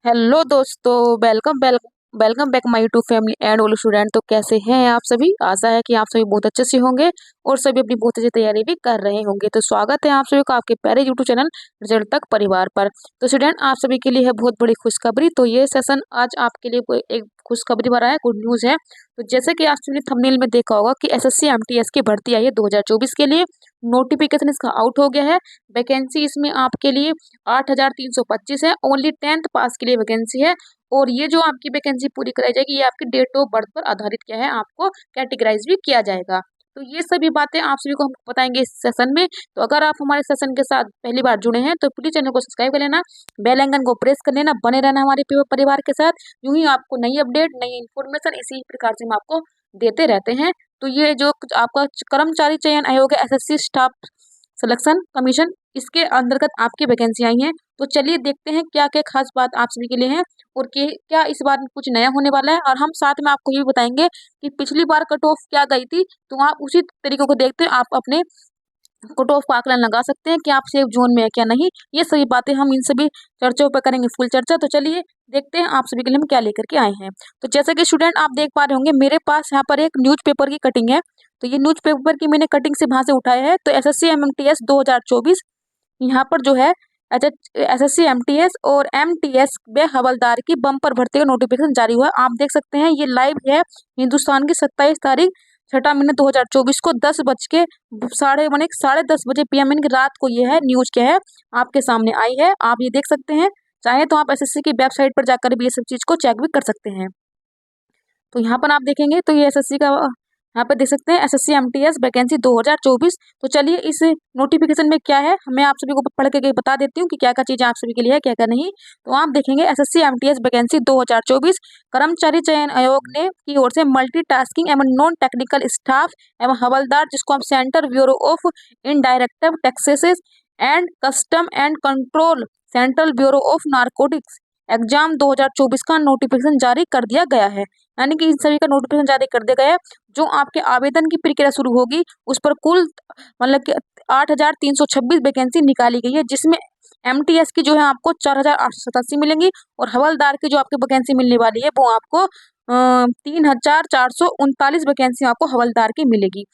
Hello दोस्तों, welcome welcome welcome back my YouTube family and all student. तो कैसे हैं आप सभी? आशा है कि आप सभी बहुत अच्छे से होंगे और सभी अपनी बहुत अच्छी तैयारी भी कर रहे होंगे। तो स्वागत है आप सभी का आपके प्यारे यूट्यूब चैनल रिजल्ट तक परिवार पर। तो स्टूडेंट, आप सभी के लिए है बहुत बड़ी खुशखबरी। तो ये सेशन आज आपके लिए एक खुशखबरी भरा है, गुड न्यूज है। तो जैसे कि आप सभी ने थंबनेल में देखा होगा कि एसएससी एमटीएस की भर्ती आई है 2024 के लिए। नोटिफिकेशन इसका आउट हो गया है। वैकेंसी इसमें आपके लिए 8,325 है। ओनली 10th पास के लिए वैकेंसी है। और ये जो आपकी वैकेंसी पूरी कराई जाएगी ये आपकी डेट ऑफ बर्थ पर आधारित क्या है, आपको कैटेगराइज भी किया जाएगा। तो ये सभी बातें आप सभी को हम बताएंगे इस सेशन में। तो अगर आप हमारे सेशन के साथ पहली बार जुड़े हैं तो प्लीज चैनल को सब्सक्राइब कर लेना, बेल आइकन को प्रेस कर लेना, बने रहना हमारे परिवार के साथ। यूं ही आपको नई अपडेट, नई इन्फॉर्मेशन इसी प्रकार से हम आपको देते रहते हैं। तो ये जो आपका कर्मचारी चयन आयोग है, एसएससी स्टाफ सिलेक्शन कमीशन, इसके अंतर्गत आपकी वैकेंसी आई है। तो चलिए देखते हैं क्या क्या खास बात आप सभी के लिए है और क्या इस बार कुछ नया होने वाला है। और हम साथ में आपको ये भी बताएंगे कि पिछली बार कट ऑफ क्या गई थी, तो आप उसी तरीके को देखते हुए आप अपने कट ऑफ का आकलन लगा सकते हैं कि आप सेफ जोन में है क्या नहीं। ये सभी बातें हम इन सभी चर्चाओं पर करेंगे फुल चर्चा। तो चलिए देखते हैं आप सभी के लिए हम क्या लेकर के आए हैं। तो जैसे कि स्टूडेंट आप देख पा रहे होंगे मेरे पास यहाँ पर एक न्यूज़पेपर की कटिंग है। तो ये न्यूज़पेपर की मैंने कटिंग से वहां से उठाया है। तो एसएससी एमटीएस 2024 यहाँ पर जो है एसएससी एमटीएस और एमटीएस में हवलदार की बम्पर भर्ती का नोटिफिकेशन जारी हुआ है। आप देख सकते हैं ये लाइव है हिंदुस्तान की 27 तारीख 6 महीना 2024 को 10 बज के साढ़े 10 बजे पीएम की रात को ये है न्यूज क्या है आपके सामने आई है। आप ये देख सकते हैं। चाहे तो आप एसएससी की वेबसाइट पर जाकर भी ये सब चीज को चेक भी कर सकते हैं। तो यहाँ पर आप देखेंगे तो ये एसएससी का यहाँ पर देख सकते हैं एसएससी एमटीएस वैकेंसी 2024। तो चलिए इस नोटिफिकेशन में क्या है मैं आप सभी को पढ़ के बता देती हूँ कि क्या क्या चीजें आप सभी के लिए है, क्या क्या नहीं। तो आप देखेंगे एसएससी एमटीएस वैकेंसी 2024 कर्मचारी चयन आयोग ने की ओर से मल्टीटास्किंग एवं नॉन टेक्निकल स्टाफ एवं हवलदार, जिसको हम central bureau of indirect taxes and custom and control, central bureau of narcotics exam 2024 का नोटिफिकेशन जारी कर दिया गया है। यानी कि इन सभी का नोटिफिकेशन जारी कर दिया गया है। जो आपके आवेदन की प्रक्रिया शुरू होगी उस पर कुल मतलब कि 8,326 वैकेंसी निकाली गई है, जिसमें एमटीएस की जो है आपको 4,887 मिलेंगी और हवलदार की जो आपकी वैकेंसी मिलने वाली है वो आपको 3,439 वैकेंसी आपको हवलदार की मिलेगी।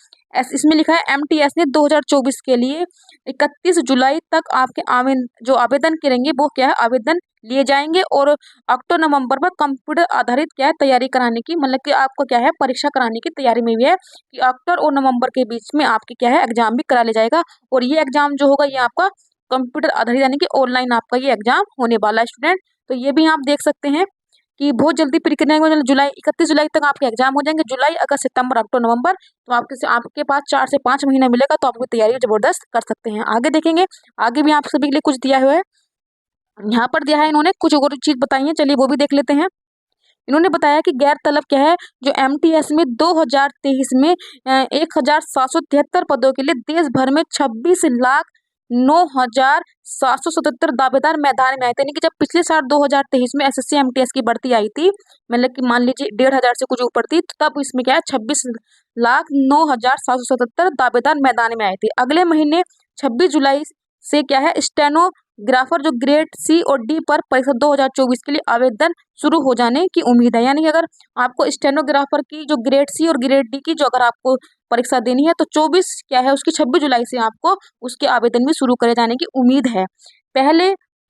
इसमें लिखा है एमटीएस ने 2024 के लिए 31 जुलाई तक आपके जो आवेदन करेंगे वो क्या है आवेदन लिए जाएंगे और अक्टूबर नवंबर में कंप्यूटर आधारित क्या है तैयारी कराने की, मतलब कि आपको क्या है परीक्षा कराने की तैयारी में भी है कि अक्टूबर और नवंबर के बीच में आपके क्या है एग्जाम भी करा लिया जाएगा। और ये एग्जाम जो होगा ये आपका कंप्यूटर आधारित यानी कि ऑनलाइन आपका ये एग्जाम होने वाला है स्टूडेंट। तो ये भी आप देख सकते हैं कि बहुत जल्दी प्रक्रिया में जुलाई 31 जुलाई तक आपके एग्जाम हो जाएंगे। जुलाई अगस्त सितंबर अक्टूबर नवंबर, तो आपके पास 4 से 5 महीना मिलेगा। तो आप अपनी तैयारी जबरदस्त कर सकते हैं। आगे देखेंगे, आगे भी आप सभी के लिए कुछ दिया हुआ है। यहाँ पर दिया है इन्होंने कुछ और चीज बताई है, चलिए वो भी देख लेते हैं। इन्होंने बताया कि गैर तलब क्या है जो एमटीएस में 2023 में 1,773 पदों के लिए देश भर में 26,09,777 दावेदार मैदान में आए थे। यानी कि जब पिछले साल 2023 में एसएससी एमटीएस की भर्ती आई थी, मतलब कि मान लीजिए 1,500 से कुछ ऊपर थी, तो तब इसमें क्या है 26,09,777 दावेदार मैदान में आए थे। अगले महीने 26 जुलाई से क्या है स्टेनोग्राफर जो ग्रेड सी और डी पर परीक्षा 2024 के लिए आवेदन शुरू हो जाने की उम्मीद है। यानी कि अगर आपको स्टेनोग्राफर की जो ग्रेड सी और ग्रेड डी की जो अगर आपको परीक्षा देनी है तो 24 क्या है उसकी 26 जुलाई से आपको उसके आवेदन भी शुरू करे जाने की उम्मीद है।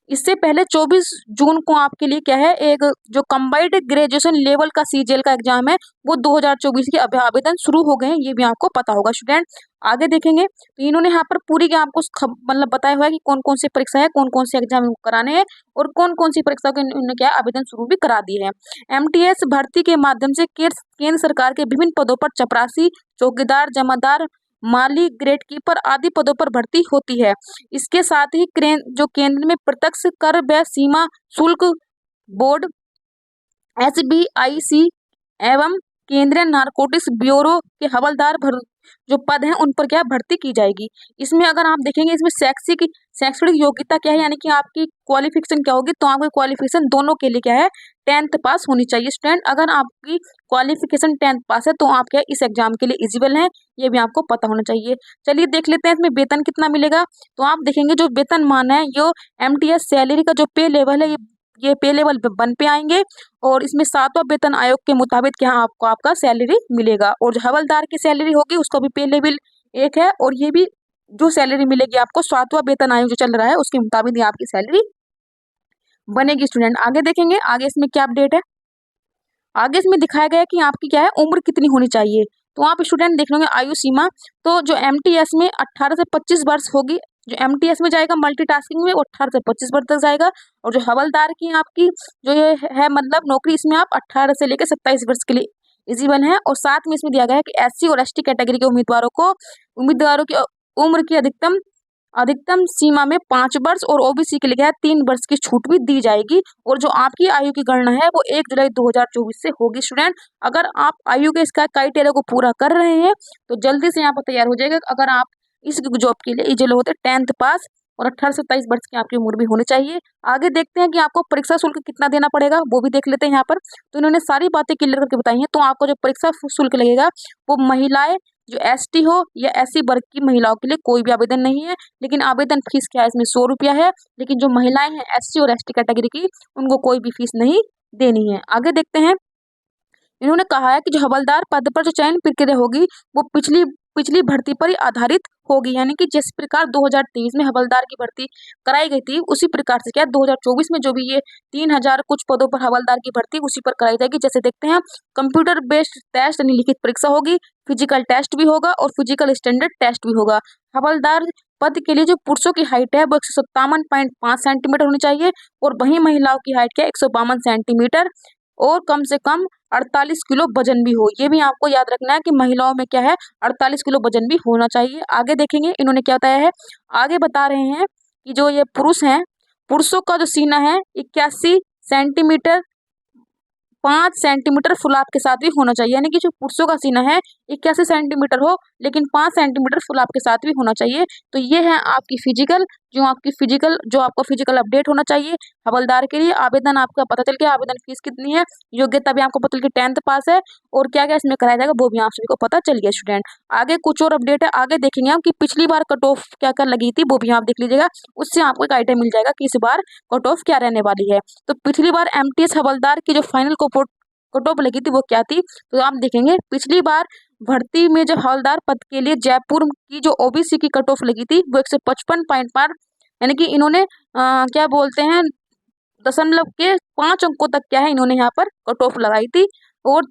इससे पहले 24 जून को आपके लिए क्या है एक जो कंबाइंड ग्रेजुएशन लेवल का सीजीएल का एग्जाम है वो 2024 के आवेदन शुरू हो गए हैं, ये भी आपको पता होगा स्टूडेंट। आगे देखेंगे तो इन्होंने यहाँ पर पूरी आपको मतलब बताया हुआ है कि कौन कौन सी परीक्षा है, कौन कौन से एग्जाम कराने हैं और कौन कौन सी परीक्षा के इन्होंने क्या आवेदन शुरू भी करा दिए हैं। एमटीएस भर्ती के माध्यम से केंद्र सरकार के विभिन्न पदों पर चपरासी, चौकीदार, जमादार, माली, ग्रेड कीपर आदि पदों पर भर्ती होती है। इसके साथ ही जो केंद्र में प्रत्यक्ष कर व सीमा शुल्क बोर्ड एसबीआईसी एवं केंद्रीय नारकोटिक्स ब्यूरो के हवलदार जो पद हैं उन पर क्या भर्ती की जाएगी। इसमें अगर आप देखेंगे इसमें शैक्षणिक योग्यता क्या है, यानी कि आपकी क्वालिफिकेशन क्या होगी, तो आपकी क्वालिफिकेशन दोनों के लिए क्या है 10th पास होनी चाहिए स्टूडेंट। अगर आपकी क्वालिफिकेशन 10th पास है तो आप क्या इस एग्जाम के लिए एलिजिबल हैं, ये भी आपको पता होना चाहिए। चलिए देख लेते हैं इसमें वेतन कितना मिलेगा। तो आप देखेंगे जो वेतन मान है जो एमटीएस सैलरी का जो पे लेवल है ये ये पे लेवल 1 पे आएंगे और इसमें 7वां वेतन आयोग के मुताबिक यहाँ आपको आपका सैलरी मिलेगा। और जो हवलदार की सैलरी होगी उसका भी पे लेवल 1 है और ये भी जो सैलरी मिलेगी आपको 7वां वेतन आयोग जो चल रहा है उसके मुताबिक ये आपकी सैलरी बनेगी स्टूडेंट। आगे देखेंगे आगे इसमें क्या अपडेट है। आगे इसमें दिखाया गया है कि आपकी क्या है उम्र कितनी होनी चाहिए। तो वहाँ पे स्टूडेंट देख लेंगे आयु सीमा, तो जो एमटीएस में 18 से 25 वर्ष होगी, जो एमटीएस में जाएगा मल्टीटास्किंग में वो 18 से 25 वर्ष तक जाएगा। और जो हवलदार की आपकी जो ये है मतलब नौकरी, इसमें आप 18 से लेकर 27 वर्ष के लिए एलिजिबल हैं। और साथ में इसमें दिया गया है कि एससी और एसटी कैटेगरी के उम्मीदवारों की उम्र की अधिकतम सीमा में 5 वर्ष और ओबीसी के लिए क्या है 3 वर्ष की छूट भी दी जाएगी। और जो आपकी आयु की गणना है वो 1 जुलाई 2024 से होगी स्टूडेंट। अगर आप आयु के इसका क्राइटेरिया को पूरा कर रहे हैं तो जल्दी से यहाँ पर तैयार हो जाएगा। अगर आप इस जॉब के लिए एलिजिबल होते 10th पास और 18 से 27 वर्ष की आपकी उम्र भी होनी चाहिए। आगे देखते हैं कि आपको परीक्षा शुल्क कितना देना पड़ेगा, वो भी देख लेते हैं यहाँ पर। तो इन्होंने सारी बातें क्लियर करके बताई हैं। तो आपको जो परीक्षा शुल्क लगेगा वो महिलाएं जो एसटी हो या एससी वर्ग की महिलाओं के लिए कोई भी आवेदन नहीं है, लेकिन आवेदन फीस क्या है इसमें 100 रुपया है। लेकिन जो महिलाएं हैं एससी और एसटी कैटेगरी की उनको कोई भी फीस नहीं देनी है। आगे देखते हैं, इन्होंने कहा है कि जो हवलदार पद पर जो चयन प्रक्रिया होगी वो पिछली भर्ती पर ही आधारित होगी। यानी कि जिस प्रकार 2023 में हवलदार की भर्ती कराई गई थी उसी प्रकार से क्या 2024 में जो भी ये 3000 कुछ पदों पर हवलदार की भर्ती उसी पर कराई जाएगी। जैसे देखते हैं कंप्यूटर बेस्ड टेस्ट यानी लिखित परीक्षा होगी, फिजिकल टेस्ट भी होगा और फिजिकल स्टैंडर्ड टेस्ट भी होगा। हवलदार पद के लिए जो पुरुषों की हाइट है वो 157.5 सेंटीमीटर होनी चाहिए और वहीं महिलाओं की हाइट क्या 152 सेंटीमीटर और कम से कम 48 किलो वजन भी हो। ये भी आपको याद रखना है कि महिलाओं में क्या है 48 किलो वजन भी होना चाहिए। आगे देखेंगे इन्होंने क्या बताया है, आगे बता रहे हैं कि जो ये पुरुष हैं, पुरुषों का जो सीना है 81 सेंटीमीटर 5 सेंटीमीटर फुलाव के साथ भी होना चाहिए। यानी कि जो पुरुषों का सीना है 81 सेंटीमीटर हो लेकिन 5 सेंटीमीटर फुलाव के साथ भी होना चाहिए। तो ये है आपकी फिजिकल जो आपको फिजिकल अपडेट होना चाहिए हवलदार के लिए। आवेदन आपका पता चल गया, आवेदन फीस कितनी है, योग्यता भी आपको पता चल गई 10th पास है और क्या क्या इसमें कराया जाएगा वो भी आप सभी को पता चल गया स्टूडेंट। आगे कुछ और अपडेट है, आगे देखेंगे हम कि पिछली बार कट ऑफ क्या कर लगी थी वो भी आप देख लीजिएगा, उससे आपको एक आइडिया मिल जाएगा कि इस बार कट ऑफ क्या रहने वाली है। तो पिछली बार एमटीएस हवलदार की जो फाइनल कट ऑफ लगी थी वो क्या थी, तो आप देखेंगे पिछली बार भर्ती में जब हवलदार पद के लिए जयपुर की जो ओबीसी की कट ऑफ लगी थी वो 155.5 यानी कि इन्होंने क्या बोलते हैं दशमलव के 5 अंकों तक क्या है इन्होंने यहाँ पर कट ऑफ लगाई थी और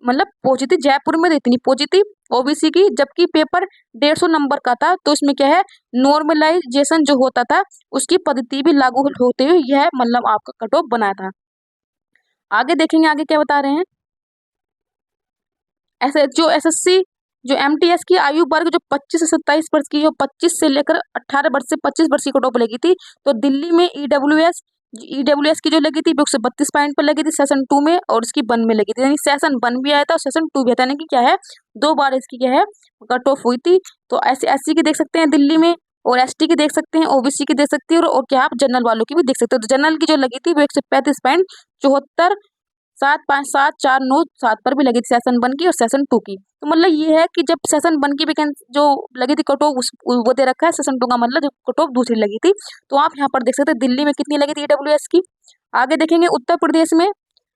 मतलब पहुंची थी जयपुर में इतनी पहुंची थी ओबीसी की, जबकि पेपर 150 नंबर का था। तो इसमें क्या है नॉर्मलाइजेशन जो होता था उसकी पद्धति भी लागू होते हुए यह मतलब आपका कट ऑफ बनाया था। आगे देखेंगे आगे क्या बता रहे हैं, ऐसे जो एसएससी जो एमटीएस की आयु वर्ग जो 25 से 27 वर्ष की, जो 25 से लेकर 18 वर्ष से 25 वर्ष की कट ऑफ लगी थी, तो दिल्ली में ईडब्ल्यूएस की जो लगी थी वो 132 पॉइंट पर लगी थी सेशन 2 में और उसकी 1 में लगी थी। यानी सेशन 1 भी आया था और सेशन 2 भी आया था, यानी कि क्या है 2 बार इसकी क्या है कट ऑफ हुई थी। तो ऐसे एससी की देख सकते हैं दिल्ली में और एसटी की देख सकते हैं, ओबीसी की देख सकते हैं और क्या आप जनरल वालों की भी देख सकते हो। तो जनरल की जो लगी थी वो 135.74 75497 पर भी लगी थी सेशन 1 की और सेशन 2 की। तो मतलब ये है कि जब सेशन 1 की वैकेंसी जो लगी थी कट ऑफ वो दे रखा है, सेशन 2 का मतलब जो कट ऑफ दूसरी लगी थी। तो आप यहाँ पर देख सकते हैं दिल्ली में कितनी लगी थी ईडब्ल्यूएस की। आगे देखेंगे उत्तर प्रदेश में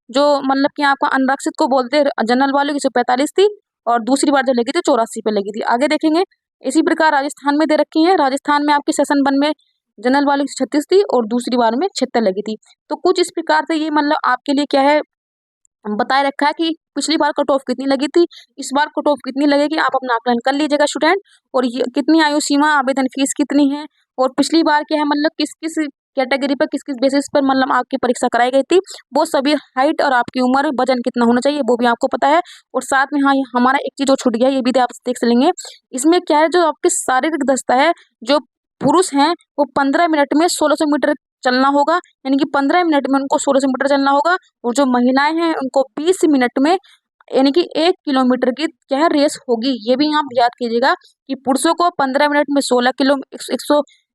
जो मतलब कि आपका अनारक्षित को बोलते हैं जनरल वालों की 145 थी और दूसरी बार जो लगी थी 84 पे लगी थी। आगे देखेंगे इसी प्रकार राजस्थान में दे रखी है, राजस्थान में आपकी सेशन 1 में जनरल वालों की 36 थी और दूसरी बार में 76 लगी थी। तो कुछ इस प्रकार से ये मतलब आपके लिए क्या है बताए रखा है कि पिछली बार कट ऑफ कितनी लगी थी, इस बार कट ऑफ कितनी लगेगी, आप अपना आकलन कर लीजिएगा स्टूडेंट। और ये कितनी आयु सीमा, आवेदन फीस कितनी है और पिछली बार क्या है मतलब किस किस कैटेगरी पर किस किस बेसिस पर मतलब आपकी परीक्षा कराई गई थी, वो सभी हाइट और आपकी उम्र वजन कितना होना चाहिए वो भी आपको पता है। और साथ में हाँ हमारा एक चीज जो छूट गया ये भी आप देख लेंगे, इसमें क्या है जो आपके शारीरिक दस्ता है, जो पुरुष हैं वो 15 मिनट में 1600 मीटर चलना होगा, यानी कि 15 मिनट में उनको 1600 मीटर चलना होगा। और जो महिलाएं हैं उनको 20 मिनट में यानी कि 1 किलोमीटर की क्या रेस होगी। ये भी आप याद कीजिएगा कि पुरुषों को 15 मिनट में 16 किलो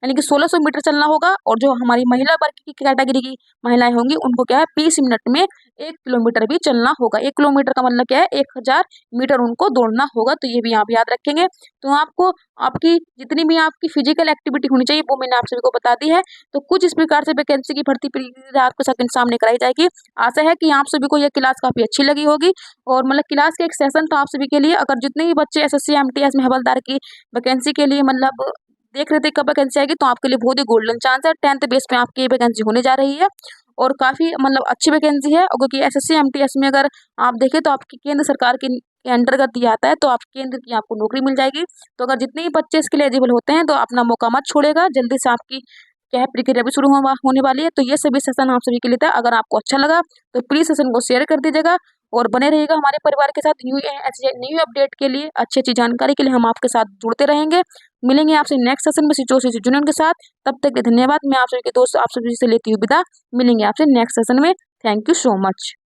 यानी कि 1600 मीटर चलना होगा। और जो हमारी महिला वर्ग की कैटेगरी की महिलाएं होंगी उनको क्या है 20 मिनट में 1 किलोमीटर भी चलना होगा। 1 किलोमीटर का मतलब क्या है 1000 मीटर उनको दौड़ना होगा। तो ये भी आप याद रखेंगे। तो आपको आपकी जितनी भी आपकी फिजिकल एक्टिविटी होनी चाहिए वो मैंने आप सभी को बता दी है। तो कुछ इस प्रकार से वैकेंसी की भर्ती प्रक्रिया आपके सामने कराई जाएगी। आशा है कि आप सभी को यह क्लास काफी अच्छी लगी होगी। और मतलब क्लास का एक सेशन था आप सभी के लिए। अगर जितने भी बच्चे एसएससी एमटीएस में हवलदार की वैकेंसी के लिए मतलब देख रहे थे कब वैकेंसी आएगी, तो आपके लिए बहुत ही गोल्डन चांस है। 10th बेस पे आपकी वैकेंसी होने जा रही है और काफी मतलब अच्छी वैकेंसी है। और क्योंकि एसएससी एमटीएस में अगर आप देखें तो आपकी केंद्र सरकार के अंतर्गत ये आता है, तो आप केंद्र की आपको नौकरी मिल जाएगी। तो अगर जितने भी बच्चे इसके लिए एलिजिबल होते हैं तो अपना मौका मत छोड़ेगा। जल्दी से आपकी क्या है प्रक्रिया भी शुरू होने वाली है। तो ये सभी सेशन आप सभी के लिए था। अगर आपको अच्छा लगा तो प्लीज सेशन को शेयर कर दीजिएगा और बने रहिएगा हमारे परिवार के साथ। न्यू अपडेट के लिए, अच्छी अच्छी जानकारी के लिए हम आपके साथ जुड़ते रहेंगे। मिलेंगे आपसे नेक्स्ट सेशन में सिचुएशन जुनून के साथ। तब तक के धन्यवाद। मैं आप सभी के दोस्त आप सभी से लेती हूँ विदा। मिलेंगे आपसे नेक्स्ट सेशन में। Thank you so much.